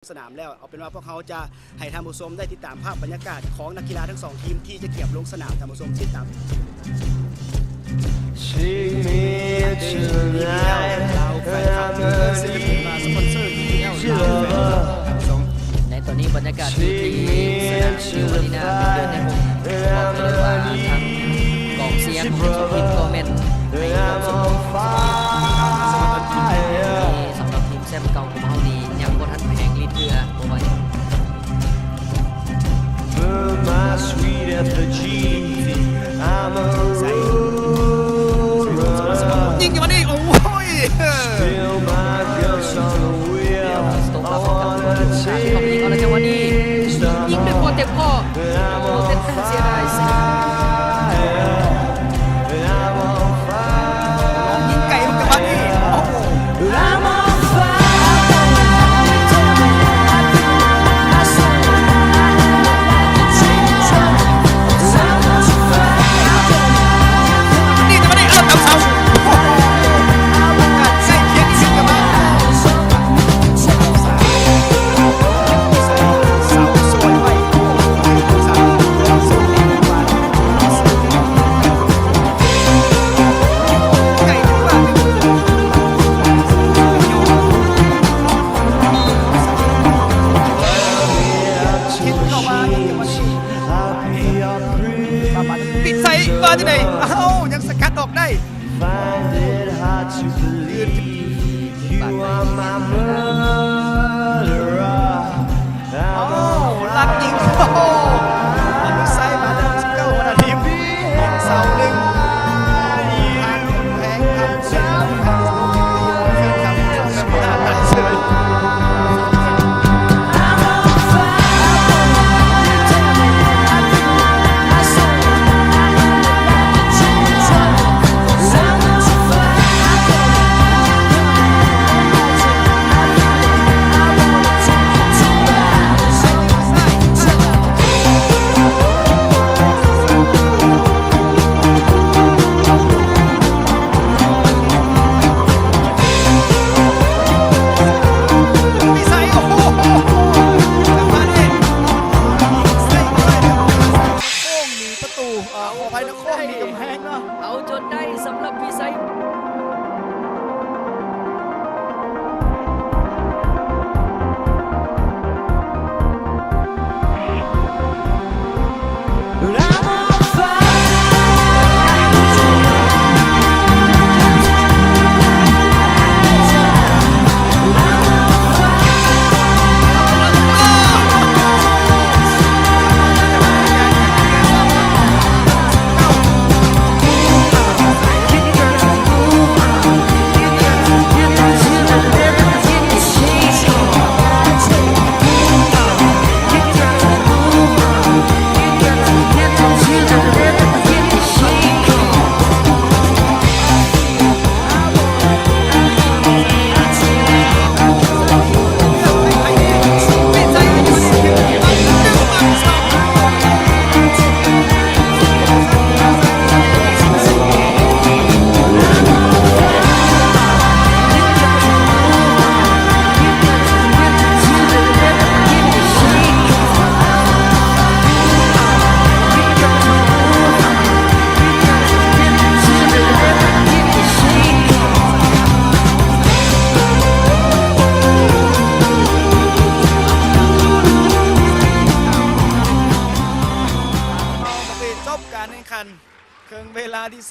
สนามแล้วเอาเป็นว่าพวกเขาจะให้ท่านผู้ชมได้ติดตามภาพบรรยากาศของนักกีฬาทั้งสองทีมที่จะเก็บลงสนามท่านผู้ชมติดตามเราแฟนคลับศิลปินมาสปอนเซอร์ในตอนนี้บรรยากาศที่สนามชิวารีนาเป็นเดือนในผมบอกเลยว่าทางกองเสียงของทีมก็เม่นในความสมบูรณ์สำหรับทีมแซมเก่าของเราดียังบนทันแพงลีดเรือตัวไว้ยิงกันมาดิโอ้ยสโตร์รับกับที่เขายิงเอาละจังหวะนี้ยิงด้วยพอเต็มข้อเต็มเสียดายยิงไก่ลงกันมาดิโอ้โหปิดใส่มาที่ไหนเอ้ายังสกัดออกได้ลักยิงโอ้โหมันใส่มาแล้ว19วันอาทิตย์เสาหนึ่งพันแพงพันเสียงพันแฟนคลับชมกันหน้าตาเฉยเอาจนได้สำหรับพิสัยจบการแข่งขันเครื่องเวลาที่